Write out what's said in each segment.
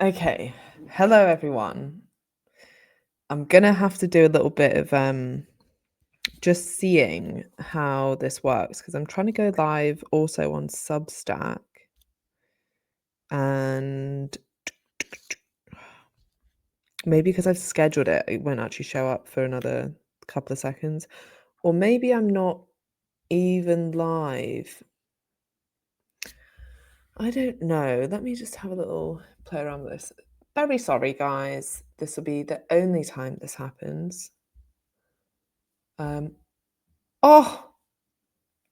Okay. Hello, everyone. I'm gonna have to do a little bit of just seeing how this works because I'm trying to go live also on Substack, and maybe because I've scheduled it, it won't actually show up for another couple of seconds, or maybe I'm not even live. I don't know. Let me just have a little play around with this. Very sorry, guys. This will be the only time this happens. Oh,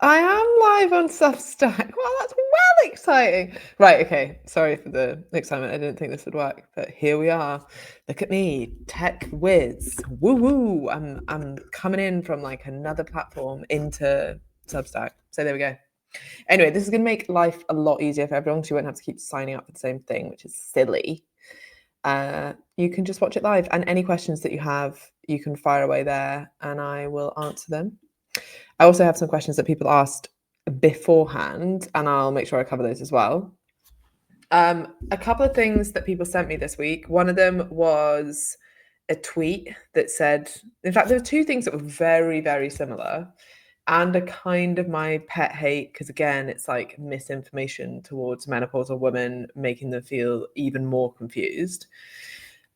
I am live on Substack. Well, that's well exciting. Right, okay. Sorry for the excitement. I didn't think this would work, but here we are. Look at me, tech whiz. Woo woo. I'm coming in from like another platform into Substack. So there we go. Anyway, this is gonna make life a lot easier for everyone because you won't have to keep signing up for the same thing, which is silly. You can just watch it live, and any questions that you have, you can fire away there and I will answer them. I also have some questions that people asked beforehand, and I'll make sure I cover those as well. A couple of things that people sent me this week. One of them was a tweet that said, in fact, there were two things that were very, very similar and a kind of my pet hate, because again, it's like misinformation towards menopausal women, making them feel even more confused.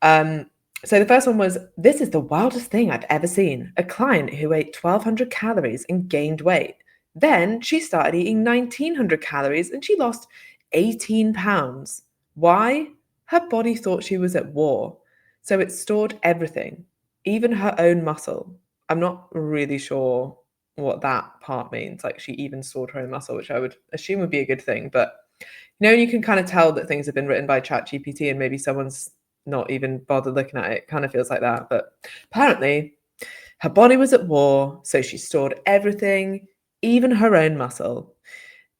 So the first one was, this is the wildest thing I've ever seen. A client who ate 1,200 calories and gained weight. Then she started eating 1,900 calories and she lost 18 pounds. Why? Her body thought she was at war. So it stored everything, even her own muscle. I'm not really sure what that part means. Like she even stored her own muscle, which I would assume would be a good thing. But you can kind of tell that things have been written by ChatGPT and maybe someone's not even bothered looking at it. It kind of feels like that. But apparently, her body was at war, so she stored everything, even her own muscle.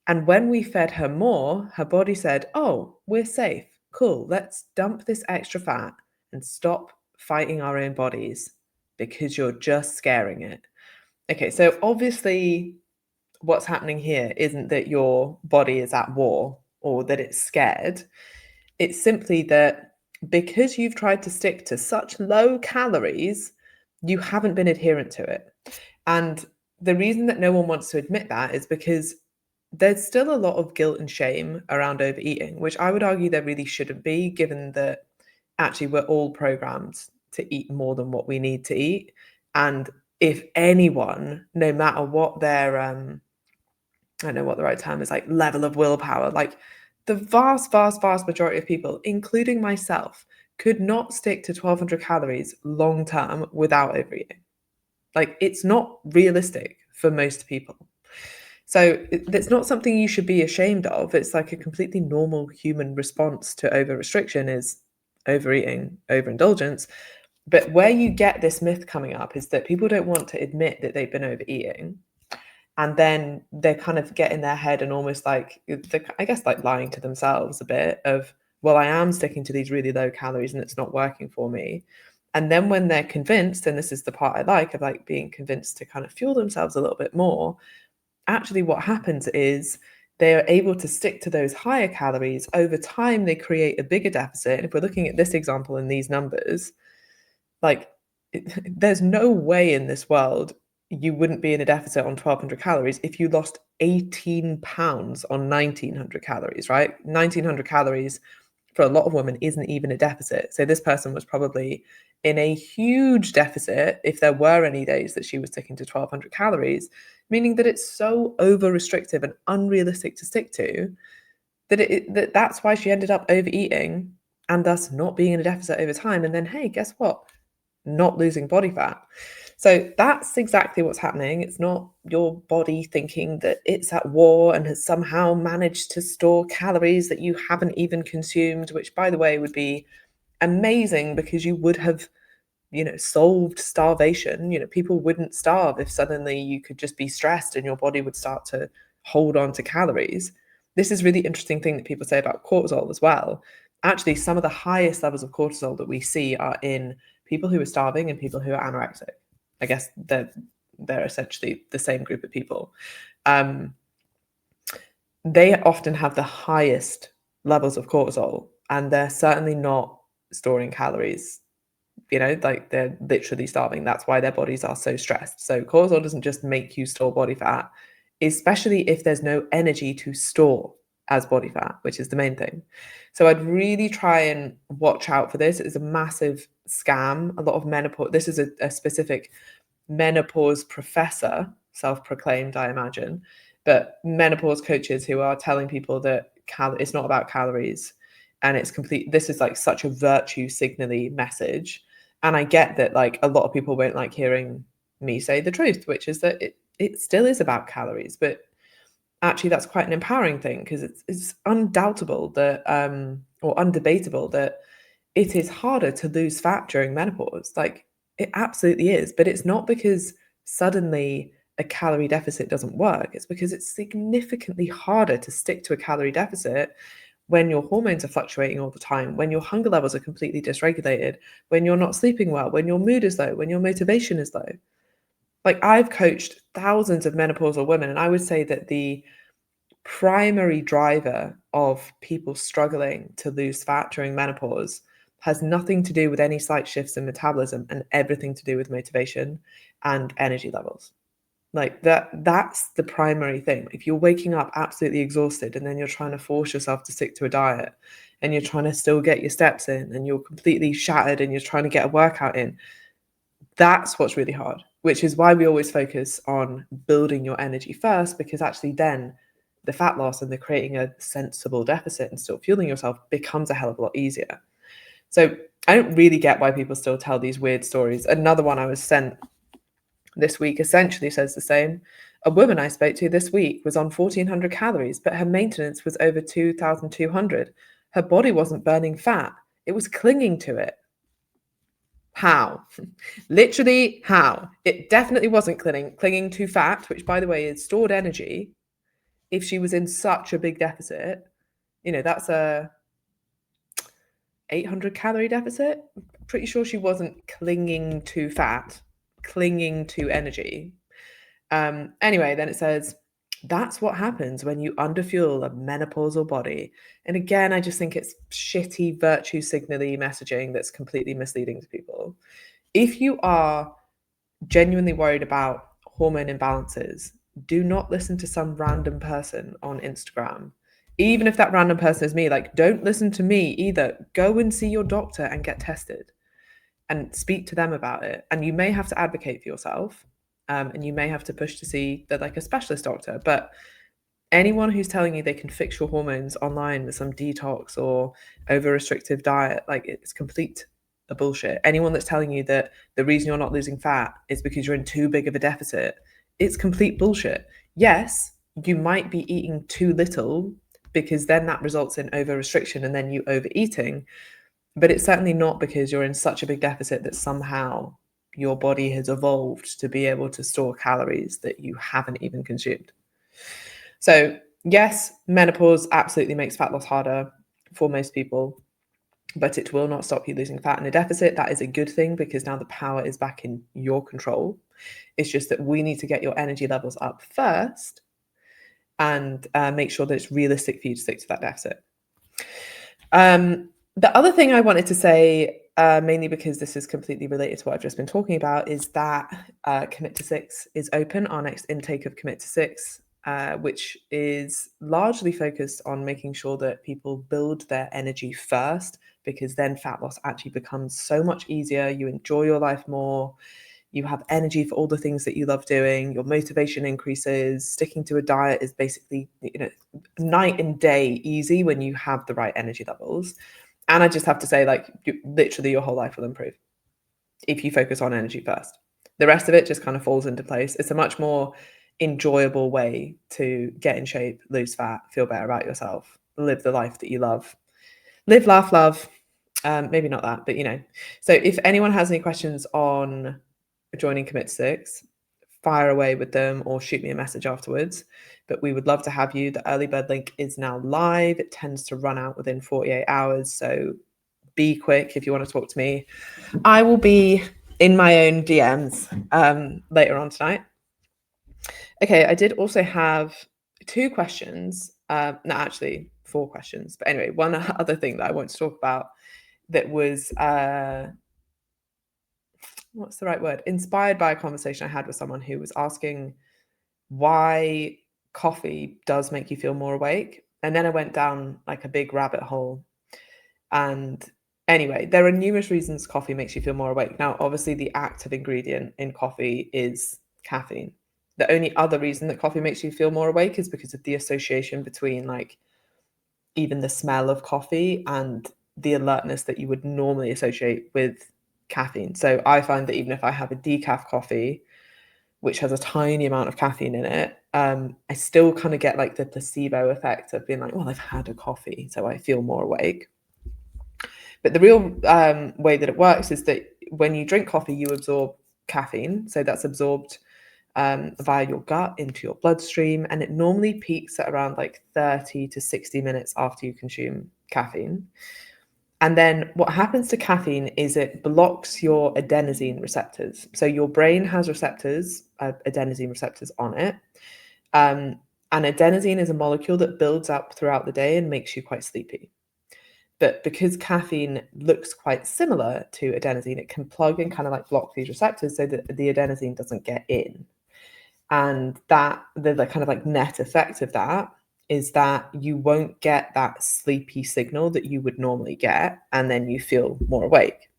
And when we fed her more, her body said, oh, we're safe. Cool, let's dump this extra fat and stop fighting our own bodies because you're just scaring it. Okay, so obviously, what's happening here isn't that your body is at war or that it's scared. It's simply that because you've tried to stick to such low calories, you haven't been adherent to it. And the reason that no one wants to admit that is because there's still a lot of guilt and shame around overeating, which I would argue there really shouldn't be, given that actually we're all programmed to eat more than what we need to eat. And if anyone, no matter what their I don't know what the right term is, like level of willpower, like the vast, vast, vast majority of people, including myself, could not stick to 1,200 calories long term without overeating. Like it's not realistic for most people. So it's not something you should be ashamed of. It's like a completely normal human response to over restriction is overeating, overindulgence. But where you get this myth coming up is that people don't want to admit that they've been overeating. And then they kind of get in their head and almost like, I guess, like lying to themselves a bit of, well, I am sticking to these really low calories and it's not working for me. And then when they're convinced, and this is the part I like of like being convinced to kind of fuel themselves a little bit more, actually what happens is they are able to stick to those higher calories. Over time, they create a bigger deficit. And if we're looking at this example and these numbers, like there's no way in this world you wouldn't be in a deficit on 1,200 calories if you lost 18 pounds on 1,900 calories, right? 1,900 calories for a lot of women isn't even a deficit. So this person was probably in a huge deficit if there were any days that she was sticking to 1,200 calories, meaning that it's so over restrictive and unrealistic to stick to that that's why she ended up overeating and thus not being in a deficit over time. And then, hey, guess what? Not losing body fat. So that's exactly what's happening. It's not your body thinking that it's at war and has somehow managed to store calories that you haven't even consumed, which, by the way, would be amazing because you would have, solved starvation. People wouldn't starve if suddenly you could just be stressed and your body would start to hold on to calories. This is really interesting thing that people say about cortisol as well. Actually, some of the highest levels of cortisol that we see are in people who are starving and people who are anorexic. I guess they're essentially the same group of people. They often have the highest levels of cortisol, and they're certainly not storing calories. Like they're literally starving. That's why their bodies are so stressed. So cortisol doesn't just make you store body fat, especially if there's no energy to store as body fat, which is the main thing. So I'd really try and watch out for this. It's a massive scam. A lot of menopause, this is a specific menopause professor, self-proclaimed, I imagine, but menopause coaches who are telling people that it's not about calories, and it's complete. This is like such a virtue signally message. And I get that like a lot of people won't like hearing me say the truth, which is that it still is about calories, but actually that's quite an empowering thing, because it's undoubtable that or undebatable that it is harder to lose fat during menopause. Like it absolutely is, but it's not because suddenly a calorie deficit doesn't work. It's because it's significantly harder to stick to a calorie deficit when your hormones are fluctuating all the time, when your hunger levels are completely dysregulated, when you're not sleeping well, when your mood is low, when your motivation is low. Like I've coached thousands of menopausal women, and I would say that the primary driver of people struggling to lose fat during menopause has nothing to do with any slight shifts in metabolism and everything to do with motivation and energy levels. Like that's the primary thing. If you're waking up absolutely exhausted and then you're trying to force yourself to stick to a diet and you're trying to still get your steps in and you're completely shattered and you're trying to get a workout in, that's what's really hard, which is why we always focus on building your energy first, because actually then the fat loss and the creating a sensible deficit and still fueling yourself becomes a hell of a lot easier. So I don't really get why people still tell these weird stories. Another one I was sent this week essentially says the same. A woman I spoke to this week was on 1,400 calories, but her maintenance was over 2,200. Her body wasn't burning fat. It was clinging to it. How? Literally, how? It definitely wasn't clinging to fat, which, by the way, is stored energy. If she was in such a big deficit, that's a 800 calorie deficit. Pretty sure she wasn't clinging to fat, clinging to energy. Anyway, then it says, that's what happens when you underfuel a menopausal body. And again, I just think it's shitty virtue signally messaging that's completely misleading to people. If you are genuinely worried about hormone imbalances, do not listen to some random person on Instagram. Even if that random person is me, like, don't listen to me either. Go and see your doctor and get tested and speak to them about it. And you may have to advocate for yourself, and you may have to push to see a specialist doctor. But anyone who's telling you they can fix your hormones online with some detox or over restrictive diet, like, it's complete a bullshit. Anyone that's telling you that the reason you're not losing fat is because you're in too big of a deficit, it's complete bullshit. Yes, you might be eating too little, because then that results in over restriction and then you overeating. But it's certainly not because you're in such a big deficit that somehow your body has evolved to be able to store calories that you haven't even consumed. So yes, menopause absolutely makes fat loss harder for most people, but it will not stop you losing fat in a deficit. That is a good thing, because now the power is back in your control. It's just that we need to get your energy levels up first and make sure that it's realistic for you to stick to that deficit. The other thing I wanted to say, mainly because this is completely related to what I've just been talking about, is that Commit to 6 is open, our next intake of Commit to 6, which is largely focused on making sure that people build their energy first, because then fat loss actually becomes so much easier. You enjoy your life more. You have energy for all the things that you love doing. Your motivation increases. Sticking to a diet is basically, night and day easy when you have the right energy levels. And I just have to say, literally your whole life will improve if you focus on energy first. The rest of it just kind of falls into place. It's a much more enjoyable way to get in shape, lose fat, feel better about yourself, live the life that you love. Live, laugh, love. Maybe not that, but So if anyone has any questions on joining Commit 6, fire away with them or shoot me a message afterwards. But we would love to have you. The early bird link is now live. It tends to run out within 48 hours. So be quick if you want to talk to me. I will be in my own DMs later on tonight. Okay, I did also have 2 questions. No, actually 4 questions. But anyway, one other thing that I want to talk about that was what's the right word? Inspired by a conversation I had with someone who was asking why coffee does make you feel more awake. And then I went down like a big rabbit hole. And anyway, there are numerous reasons coffee makes you feel more awake. Now, obviously, the active ingredient in coffee is caffeine. The only other reason that coffee makes you feel more awake is because of the association between like even the smell of coffee and the alertness that you would normally associate with caffeine. So I find that even if I have a decaf coffee, which has a tiny amount of caffeine in it, I still kind of get like the placebo effect of being like, well, I've had a coffee, so I feel more awake. But the real way that it works is that when you drink coffee, you absorb caffeine. So that's absorbed via your gut into your bloodstream. And it normally peaks at around like 30 to 60 minutes after you consume caffeine. And then what happens to caffeine is it blocks your adenosine receptors. So your brain has receptors, adenosine receptors on it. And adenosine is a molecule that builds up throughout the day and makes you quite sleepy. But because caffeine looks quite similar to adenosine, it can plug and kind of like block these receptors so that the adenosine doesn't get in. And that the kind of like net effect of that is that you won't get that sleepy signal that you would normally get, and then you feel more awake.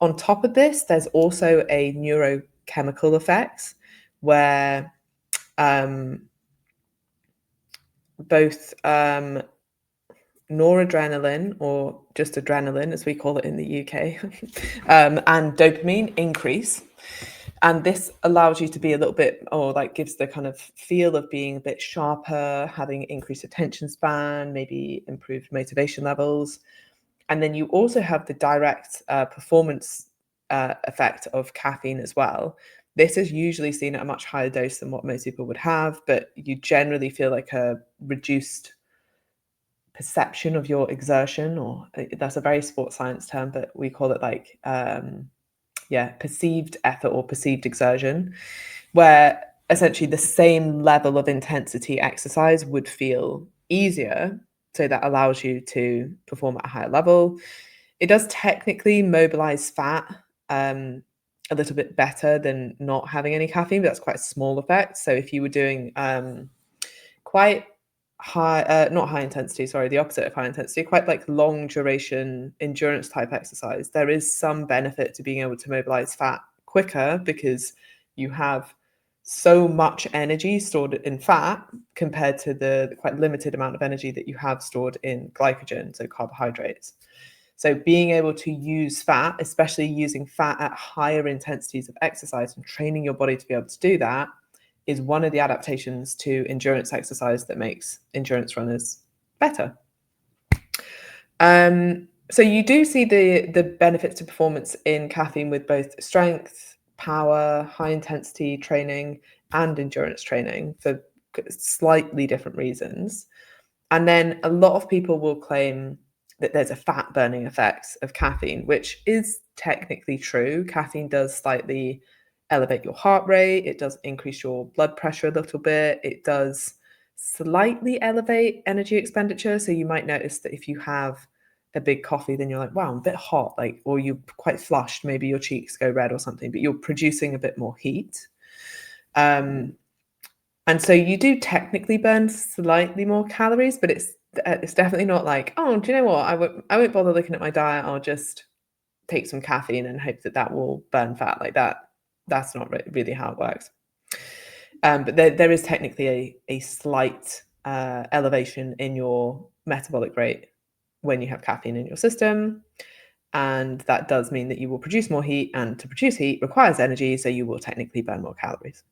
On top of this, there's also a neurochemical effects where both noradrenaline, or just adrenaline as we call it in the UK, and dopamine increase. And this allows you to be a little bit, or like gives the kind of feel of being a bit sharper, having increased attention span, maybe improved motivation levels. And then you also have the direct performance effect of caffeine as well. This is usually seen at a much higher dose than what most people would have, but you generally feel like a reduced perception of your exertion, or that's a very sports science term, but we call it like perceived effort or perceived exertion, where essentially the same level of intensity exercise would feel easier. So that allows you to perform at a higher level. It does technically mobilize fat a little bit better than not having any caffeine, but that's quite a small effect. So if you were doing quite high, not high intensity, sorry, the opposite of high intensity, quite like long duration endurance type exercise, there is some benefit to being able to mobilize fat quicker because you have so much energy stored in fat compared to the quite limited amount of energy that you have stored in glycogen, so carbohydrates. So being able to use fat, especially using fat at higher intensities of exercise and training your body to be able to do that, is one of the adaptations to endurance exercise that makes endurance runners better. So you do see the benefits to performance in caffeine with both strength, power, high intensity training, and endurance training for slightly different reasons. And then a lot of people will claim that there's a fat burning effect of caffeine, which is technically true. Caffeine does slightly elevate your heart rate. It does increase your blood pressure a little bit. It does slightly elevate energy expenditure. So you might notice that if you have a big coffee, then you're like, wow, I'm a bit hot, like, or you're quite flushed, maybe your cheeks go red or something, but you're producing a bit more heat. And so you do technically burn slightly more calories, but it's definitely not like, oh, do you know what? I won't bother looking at my diet. I'll just take some caffeine and hope that will burn fat like that. That's not really how it works. But there is technically a slight elevation in your metabolic rate when you have caffeine in your system. And that does mean that you will produce more heat, and to produce heat requires energy, so you will technically burn more calories.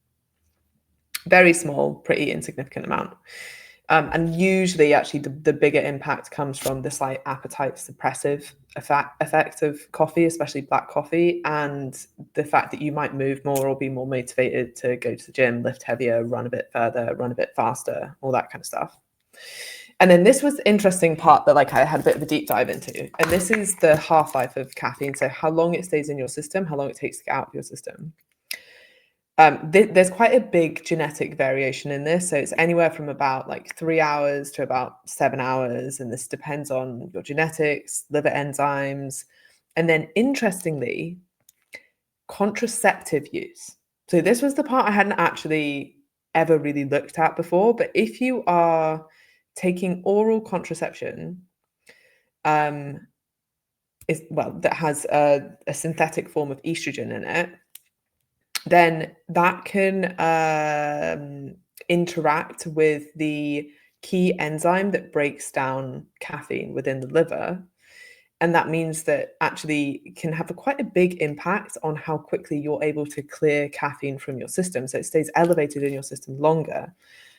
Very small, pretty insignificant amount. And usually, actually, the bigger impact comes from the slight appetite suppressive effect of coffee, especially black coffee, and the fact that you might move more or be more motivated to go to the gym, lift heavier, run a bit further, run a bit faster, all that kind of stuff. And then this was the interesting part that like I had a bit of a deep dive into. And this is the half-life of caffeine. So how long it stays in your system, how long it takes to get out of your system. There's quite a big genetic variation in this, so it's anywhere from about, like, 3 hours to about 7 hours, and this depends on your genetics, liver enzymes, and then interestingly, contraceptive use. So this was the part I hadn't actually ever really looked at before, but if you are taking oral contraception, um, that has a synthetic form of estrogen in it, then that can, interact with the key enzyme that breaks down caffeine within the liver, and that means that actually it can have quite a big impact on how quickly you're able to clear caffeine from your system, so it stays elevated in your system longer.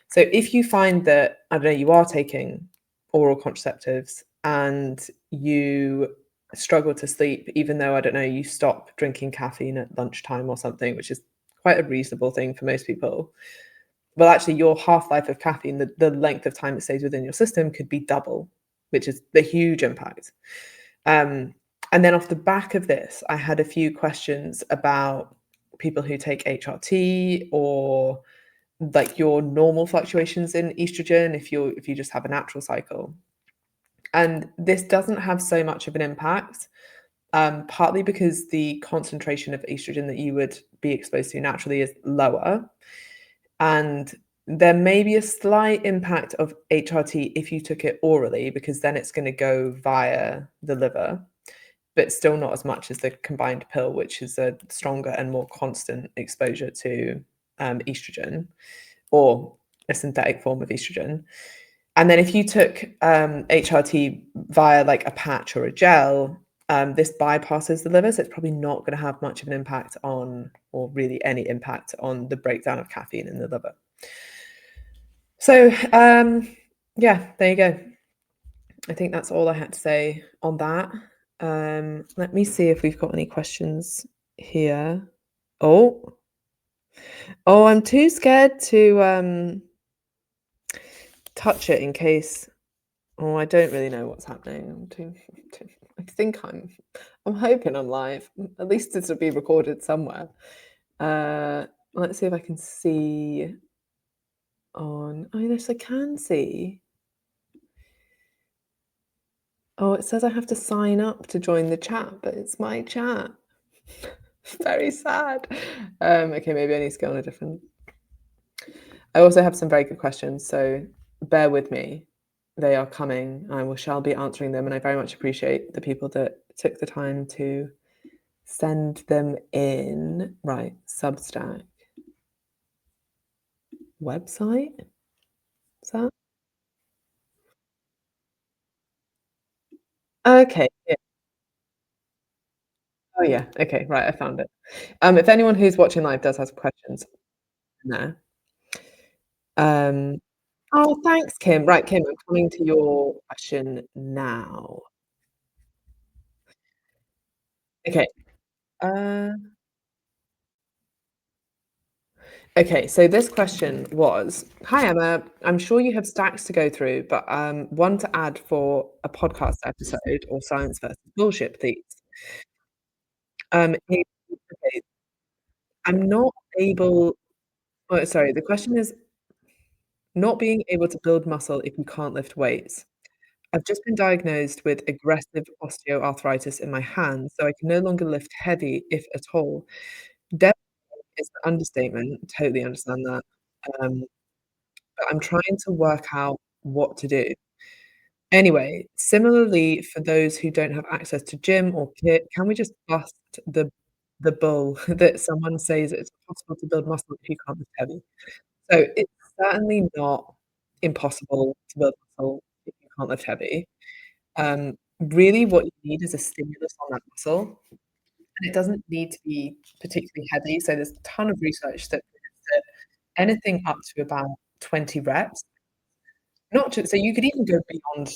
So if you find that, I don't know, you are taking oral contraceptives and you struggle to sleep, even though, I don't know, you stop drinking caffeine at lunchtime or something, which is quite a reasonable thing for most people. Well, actually, your half-life of caffeine, the length of time it stays within your system could be double, which is the huge impact. Um, and then off the back of this, I had a few questions about people who take HRT or like your normal fluctuations in estrogen if you just have a natural cycle. And this doesn't have so much of an impact, partly because the concentration of estrogen that you would be exposed to naturally is lower. And there may be a slight impact of HRT if you took it orally, because then it's going to go via the liver, but still not as much as the combined pill, which is a stronger and more constant exposure to estrogen or a synthetic form of estrogen. And then if you took HRT via like a patch or a gel, this bypasses the liver, so it's probably not going to have much of an impact on, or really any impact on, the breakdown of caffeine in the liver. So yeah, there you go. I think that's all I had to say on that. Let me see if we've got any questions here. Oh, oh, I'm too scared to touch it in case. Oh, I don't really know what's happening. I think I'm hoping I'm live. At least this will be recorded somewhere. Uh, let's see if I can see on. Oh, yes, I can see. Oh, it says I have to sign up to join the chat, but it's my chat. Very sad. Okay, maybe I need to go on a different. I also have some very good questions, so bear with me. They are coming. Shall be answering them, and I very much appreciate the people that took the time to send them in. Right, Substack website. Is that okay? Yeah. Oh yeah. Okay. Right. I found it. If anyone who's watching live does have some questions in there. Um, oh, thanks, Kim. Right, Kim, I'm coming to your question now. Okay. Uh, okay, so this question was, "Hi, Emma. I'm sure you have stacks to go through, but one to add for a podcast episode or science versus bullshit, please." Okay, I'm not able. Oh, sorry. The question is not being able to build muscle if you can't lift weights. I've just been diagnosed with aggressive osteoarthritis in my hands, so I can no longer lift heavy, if at all. Devastating is the understatement. Totally understand that. Um, but I'm trying to work out what to do. Anyway, similarly, for those who don't have access to gym or kit, can we just bust the bull that someone says it's possible to build muscle if you can't lift heavy? So it's certainly not impossible to build muscle if you can't lift heavy. Really what you need is a stimulus on that muscle, and it doesn't need to be particularly heavy. So there's a ton of research that proves that anything up to about 20 reps, not just, so you could even go beyond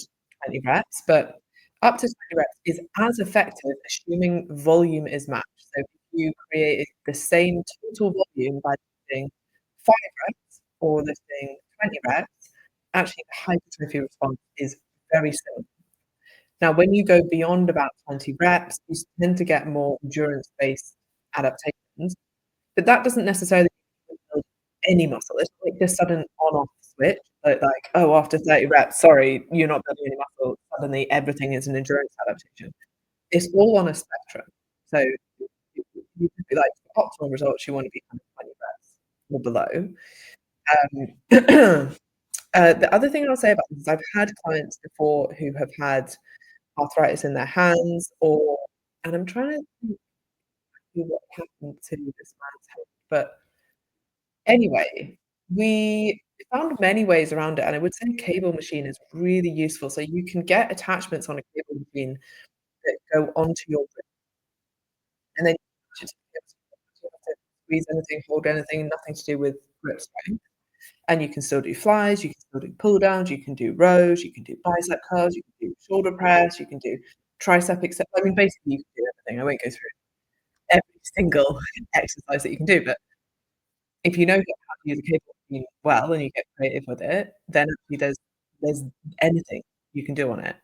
20 reps, but up to 20 reps is as effective, assuming volume is matched. So if you create the same total volume by lifting 5 reps or lifting 20 reps, actually the hypertrophy response is very similar. Now, when you go beyond about 20 reps, you tend to get more endurance-based adaptations. But that doesn't necessarily build any muscle. It's like this sudden on-off switch that like, "Oh, after 30 reps, sorry, you're not building any muscle." Suddenly everything is an endurance adaptation. It's all on a spectrum. So you could be like, for optimal results, you wanna be kind of 20 reps or below. The other thing I'll say about this is I've had clients before who have had arthritis in their hands or and I'm trying to think what happened to this man's hand, but anyway, we found many ways around it, and I would say cable machine is really useful. So you can get attachments on a cable machine that go onto your wrist, and then you don't have to squeeze anything, hold anything, nothing to do with grip strength. And you can still do flies, you can still do pull downs, you can do rows, you can do bicep curls, you can do shoulder press, you can do tricep except I mean, basically you can do everything. I won't go through every single exercise that you can do, but if you know how to use a cable machine well and you get creative with it, then actually there's anything you can do on it.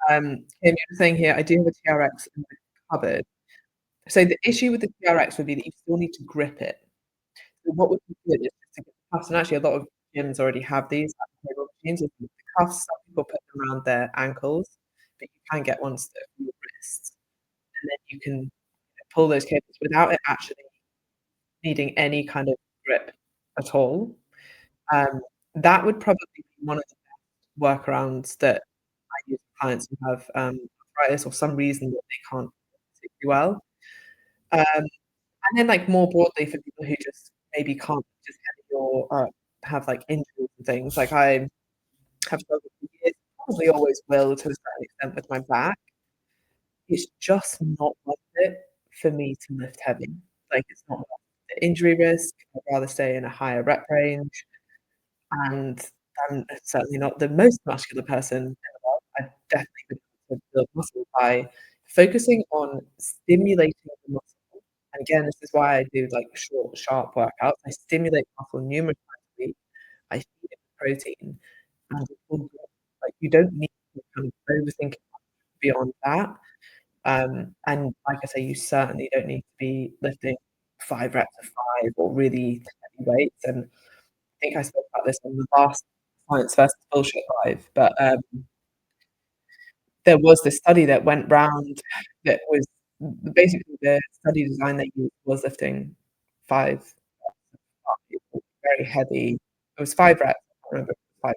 Kim, you're saying here, "I do have a TRX in the cupboard." So the issue with the TRX would be that you still need to grip it. So what would be good is just to get the cuffs, and actually a lot of gyms already have these cable machines with the cuffs. Some people put them around their ankles, but you can get ones that are for your wrists, and then you can pull those cables without it actually needing any kind of grip at all. Um, that would probably be one of the workarounds that I use with clients who have, arthritis or some reason that they can't particularly well. Um, and then, like, more broadly for people who just maybe can't just heavy or, have, like, injuries and things, like, I have struggled for years, probably always will to a certain extent with my back. It's just not worth it for me to lift heavy. Like, it's not worth the injury risk. I'd rather stay in a higher rep range. And I'm certainly not the most muscular person in the world. I've definitely been able to build muscle by focusing on stimulating the muscle. And again, this is why I do, like, short, sharp workouts. I stimulate muscle numerous times a week. I feed it with protein, and it's all good. Like, you don't need to kind of overthink it beyond that. And like I say, you certainly don't need to be lifting 5 reps of 5 or really heavy weights, and I think I spoke about this on the last Science versus Bullshit Live, but, there was this study that went round that was basically the study design they used was lifting 5 very heavy it was 5 reps, I can't remember if it was 5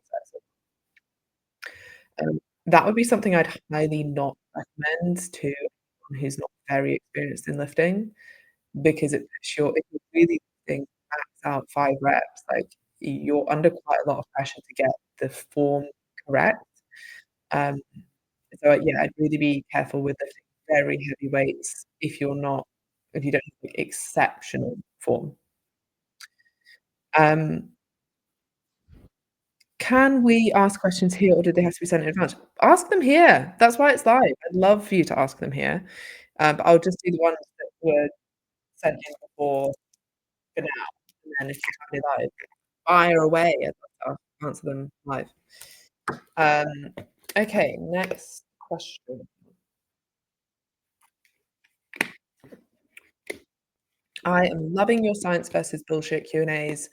sets. That would be something I'd highly not recommend to anyone who's not very experienced in lifting because it puts your if you're really lifting max out 5 reps, like, you're under quite a lot of pressure to get the form correct. Um, so, yeah, I'd really be careful with lifting very heavy weights if you don't have, like, exceptional form. Um, can we ask questions here, or do they have to be sent in advance? Ask them here. That's why it's live. I'd love for you to ask them here, but I'll just do the ones that were sent in before for now, and then if you have any live, fire away. I'd love to answer them live. Um, okay, next question. I am loving your science versus bullshit Q&As.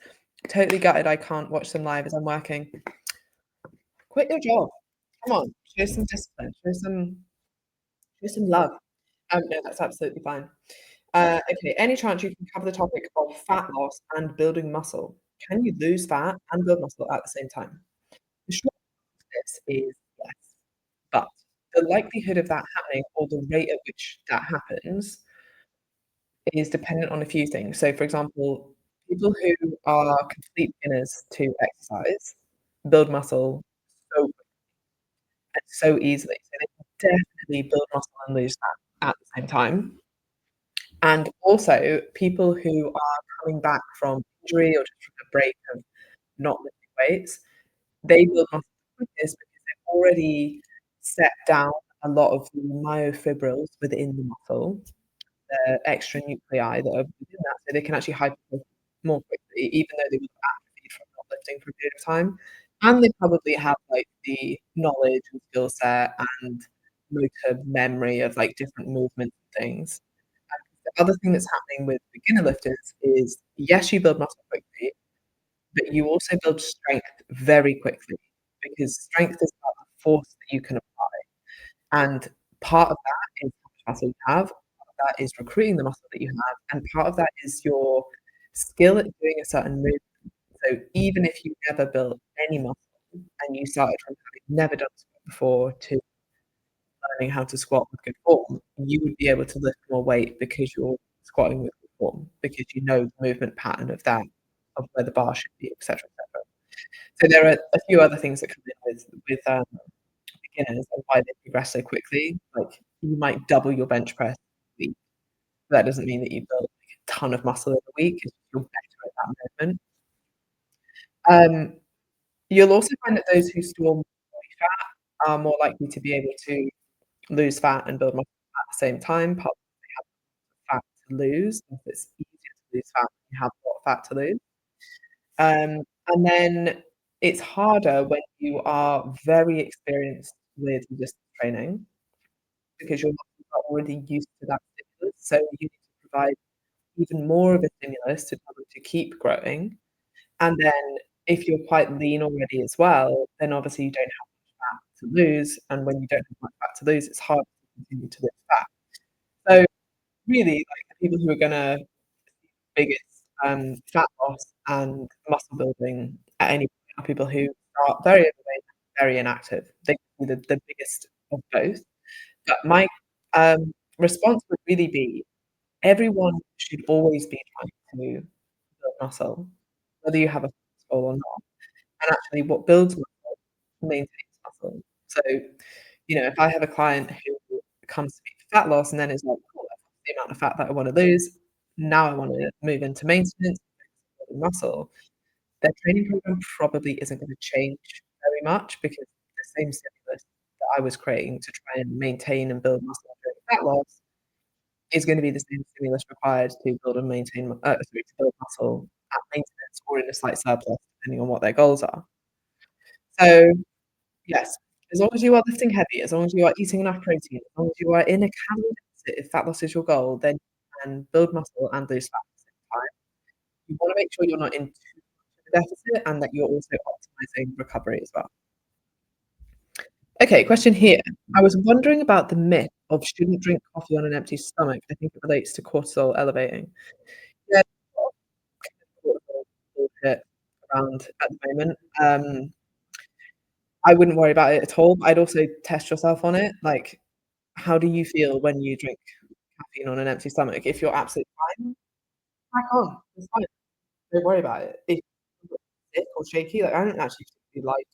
Totally gutted I can't watch them live as I'm working. Quit your job. Come on, show some discipline, show some love. No, that's absolutely fine. Okay, any chance you can cover the topic of fat loss and building muscle? Can you lose fat and build muscle at the same time? The short answer to this is yes, but the likelihood of that happening or the rate at which that happens is dependent on a few things. So, for example, people who are complete beginners to exercise build muscle so and so easily. So they can definitely build muscle and lose fat at the same time. And also, people who are coming back from injury or just from a break of not lifting weights, they build muscle the quickest because they've already set down a lot of the myofibrils within the muscle, the extra nuclei that are within that, so they can actually hypertrophy more quickly, even though they will atrophied from not lifting for a period of time. And they probably have, like, the knowledge and skill set and motor memory of, like, different movements and things. other thing that's happening with beginner lifters is, yes, you build muscle quickly, but you also build strength very quickly because strength is about the force that you can apply. And part of that is how much muscle you have, part of that is recruiting the muscle that you have, and part of that is your skill at doing a certain move. So even if you never built any muscle and you started from having never done squat before to learning how to squat with good form, you would be able to lift more weight because you're squatting with good form, because you know the movement pattern of that, of where the bar should be, etc., etc. So there are a few other things that come in with beginners and why they progress so quickly. Like you might double your bench press a week. That doesn't mean that you build like a ton of muscle in a week. It's just you're better at that movement. Um, you'll also find that those who store more body fat are more likely to be able to lose fat and build muscle at the same time, partly because they have fat to lose, and it's easier to lose fat when you have a lot of fat to lose. And then it's harder when you are very experienced with resistance training because your muscles are already used to that stimulus, so you need to provide even more of a stimulus to tell them to keep growing. And then if you're quite lean already as well, then obviously you don't have much fat to lose, and when you don't have much fat to lose, it's hard to continue to lose fat. So really, like, the people who are gonna biggest, fat loss and muscle building at any point are people who are very overweight, very inactive. They can be the biggest of both. But my, response would really be everyone should always be trying to build muscle, whether you have a goal or not. And actually what builds muscle maintains muscle. So, if I have a client who comes to me for fat loss and then is like, "Cool, I've lost the amount of fat that I wanna lose. Now I wanna move into maintenance, building muscle." Their training program probably isn't gonna change very much because the same stimulus that I was creating to try and maintain and build muscle during fat loss is gonna be the same stimulus required to build and maintain to build muscle at maintenance or in a slight surplus, depending on what their goals are. So, yes, as long as you are lifting heavy, as long as you are eating enough protein, as long as you are in a calorie deficit, if fat loss is your goal, then you can build muscle and lose fat at the same time. You wanna make sure you're not in too much of a deficit and that you're also optimizing recovery as well. Okay, question here. I was wondering about the myth of shouldn't drink coffee on an empty stomach. I think it relates to cortisol elevating. Yeah, a lot of cortisol bullshit around at the moment. I wouldn't worry about it at all, but I'd also test yourself on it. Like, how do you feel when you drink caffeine on an empty stomach? If you're absolutely fine, crack on. It's fine. Don't worry about it. If you're sick or shaky, like, I don't actually particularly like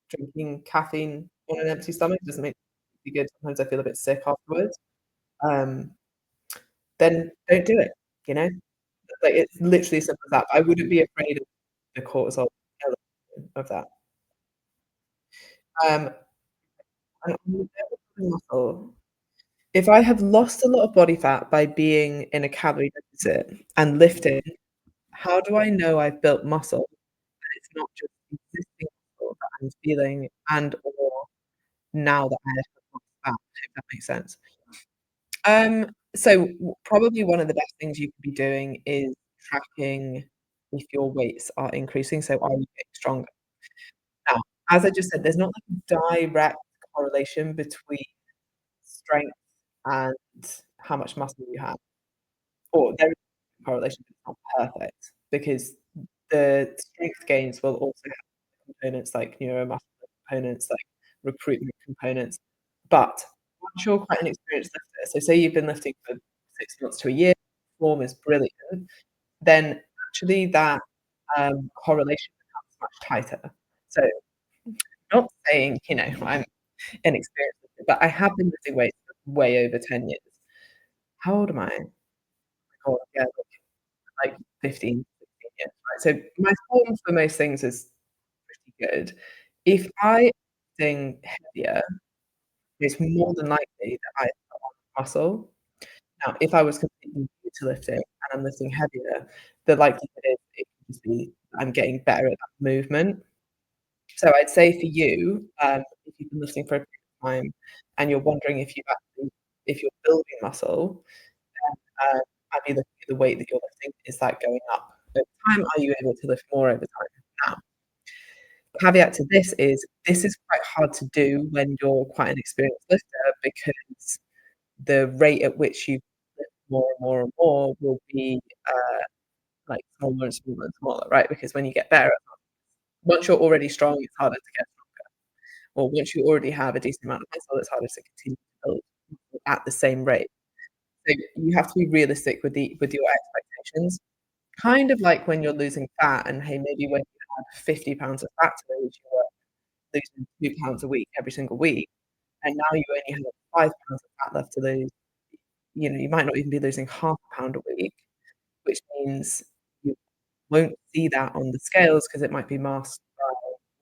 drinking caffeine on an empty stomach. It doesn't make me good. Sometimes I feel a bit sick afterwards. Um, then don't do it, you know? Like, it's literally as simple as that. I wouldn't be afraid of the cortisol element of that. Um, and on the building muscle, if I have lost a lot of body fat by being in a calorie deficit and lifting, how do I know I've built muscle and it's not just existing muscle that I'm feeling and or now that I have lost fat, if that makes sense? So probably one of the best things you could be doing is tracking if your weights are increasing, so are you getting stronger? Now, as I just said, there's not like a direct correlation between strength and how much muscle you have. Or there is a correlation, but it's not perfect because the strength gains will also have components like neuromuscular components, like recruitment components. But once you're quite an experienced lifter, so say you've been lifting for 6 months to a year, form is brilliant, then actually that, correlation becomes much tighter. So not saying, I'm inexperienced, but I have been lifting weights for way over 10 years. How old am I? Oh my god, yeah, like 15, 16 years, right? So my form for most things is pretty good. If I lifting heavier, it's more than likely that I put on muscle. Now, if I was completely new to lifting and I'm lifting heavier, the likelihood is it could just be I'm getting better at that movement. So I'd say for you, if you've been lifting for a period of time and you're wondering if you're building muscle, uh, I'd be looking at the weight that you're lifting. Is that going up over time? Are you able to lift more over time? Now, caveat to this is quite hard to do when you're quite an experienced lifter because the rate at which you lift more and more and more will be, like, smaller and smaller and smaller, right? Because when you get better, once you're already strong, it's harder to get stronger. Or once you already have a decent amount of muscle, it's harder to continue to build at the same rate. So you have to be realistic with your expectations. Kind of like when you're losing fat and, hey, maybe when you had 50 pounds of fat to lose, you were losing 2 pounds a week every single week, and now you only have 5 pounds of fat left to lose. You know, you might not even be losing half a pound a week, which means you won't see that on the scales because it might be masked by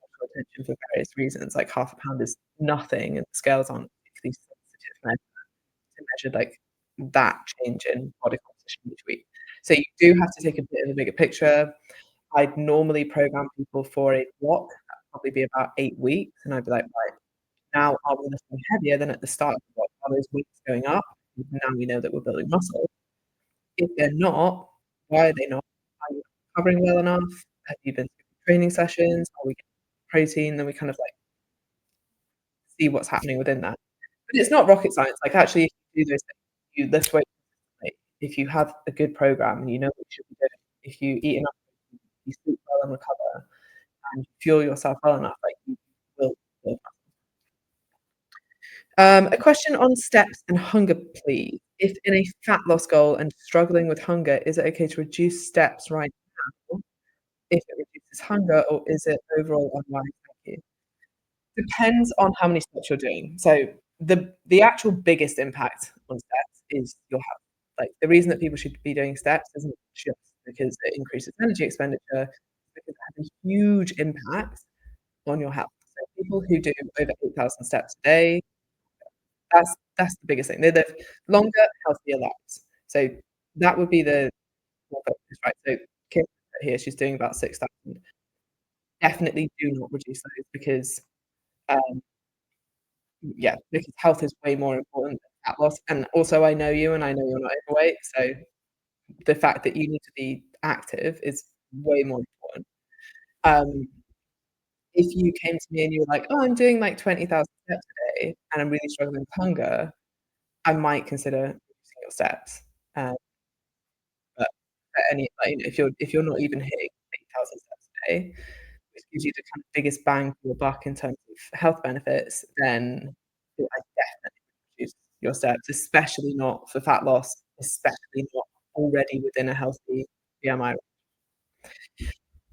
muscle retention for various reasons. Like half a pound is nothing, and the scales aren't particularly sensitive to measure, like, that change in body composition each week. So you do have to take a bit of a bigger picture. I'd normally program people for a block, that'd probably be about 8 weeks, and I'd be like, "Right, now are we lifting heavier than at the start of the block? Are those weights going up? Now we know that we're building muscle. If they're not, why are they not? Are you recovering well enough? Have you been through training sessions? Are we getting protein?" Then we kind of, like, see what's happening within that. But it's not rocket science, like, actually, if you do those things, you lift weights consistently, if you have a good program and you know what you should be doing, if you eat enough, you sleep well and recover, and you fuel yourself well enough, like, you will build a question on steps and hunger, please. If in a fat loss goal and struggling with hunger, is it okay to reduce steps right now if it reduces hunger, or is it overall unwise? Thank you. Depends on how many steps you're doing. So the actual biggest impact on steps is your health. Like, the reason that people should be doing steps isn't just because it increases energy expenditure, it's because it has a huge impact on your health. So people who do over 8,000 steps a day, that's the biggest thing. They live longer, healthier lives. So that would be the core focus, right? So Kim here, she's doing about 6,000. Definitely do not reduce those because, um, yeah, because health is way more important than fat loss. And also, I know you, and I know you're not overweight, so the fact that you need to be active is way more important. Um, if you came to me and you were like, "Oh, I'm doing like 20,000 steps a day, and I'm really struggling with hunger," I might consider reducing your steps. But at any, like, you know, if you're not even hitting 8,000 steps a day, which gives you the kind of biggest bang for your buck in terms of health benefits, then I definitely reduce your steps, especially not for fat loss, especially not already within a healthy BMI.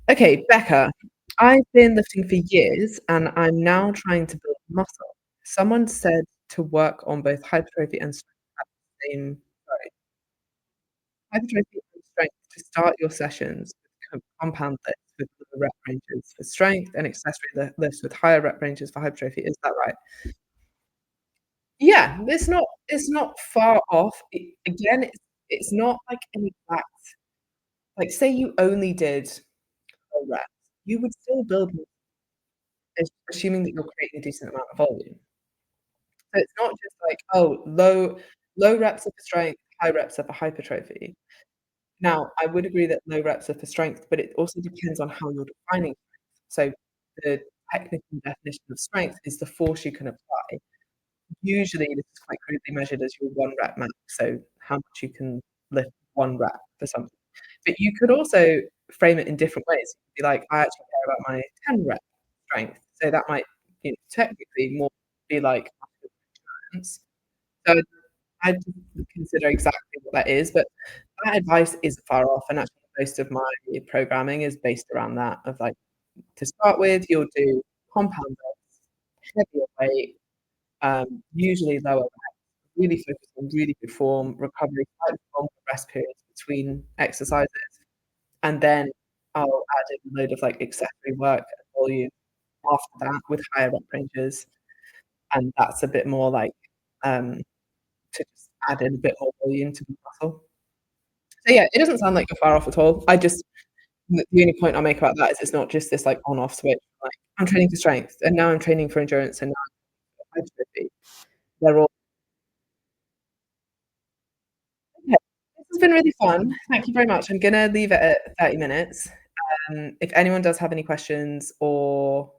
Okay, Becca, I've been lifting for years and I'm now trying to build muscle. Someone said to work on both hypertrophy and strength at the same, sorry, hypertrophy and strength to start your sessions with compound lifts with lower rep ranges for strength and accessory lifts with higher rep ranges for hypertrophy. Is that right? Yeah, it's not far off. Again, it's not like an exact, like, say you only did low reps, you would still build assuming that you're creating a decent amount of volume. So it's not just like, oh, low reps are for strength, high reps are for hypertrophy. Now, I would agree that low reps are for strength, but it also depends on how you're defining strength. So the technical definition of strength is the force you can apply. Usually, this is quite crudely measured as your 1 rep max, so how much you can lift 1 rep for something. But you could also frame it in different ways. You could be like, "I actually care about my 10 rep strength." So that might, you know, technically more be like muscle endurance. So I'd consider exactly what that is, but that advice isn't far off, and actually most of my programming is based around that of, like, to start with, you'll do compound lifts, heavier weight, usually lower, really focus on really good form, recovery, quite long rest periods between exercises, and then I'll add in a load of, like, accessory work and volume after that with higher rep ranges, and that's a bit more like, um, to just add in a bit more volume to the muscle. So, yeah, it doesn't sound like you're far off at all. I just the only point I'll make about that is it's not just this, like, on-off switch, like, I'm training for strength, and now I'm training for endurance, and now I'm hypertrophy. They're all, yeah, been really fun. Thank you very much. I'm gonna leave it at 30 minutes. If anyone does have any questions or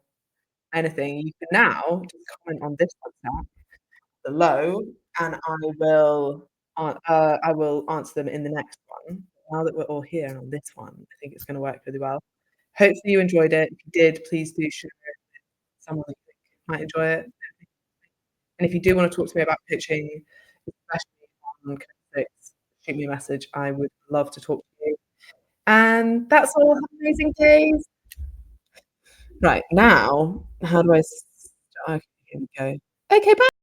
anything, you can now just comment on this WhatsApp below, and I will answer them in the next one. Now that we're all here on this one, I think it's gonna work really well. Hopefully you enjoyed it. If you did, please do share it with someone that you think might enjoy it. And if you do wanna talk to me about pitching, especially on candidates, shoot me a message. I would love to talk to you. And that's all. Have amazing days. Right, now, how do I okay, here we go. Okay, bye.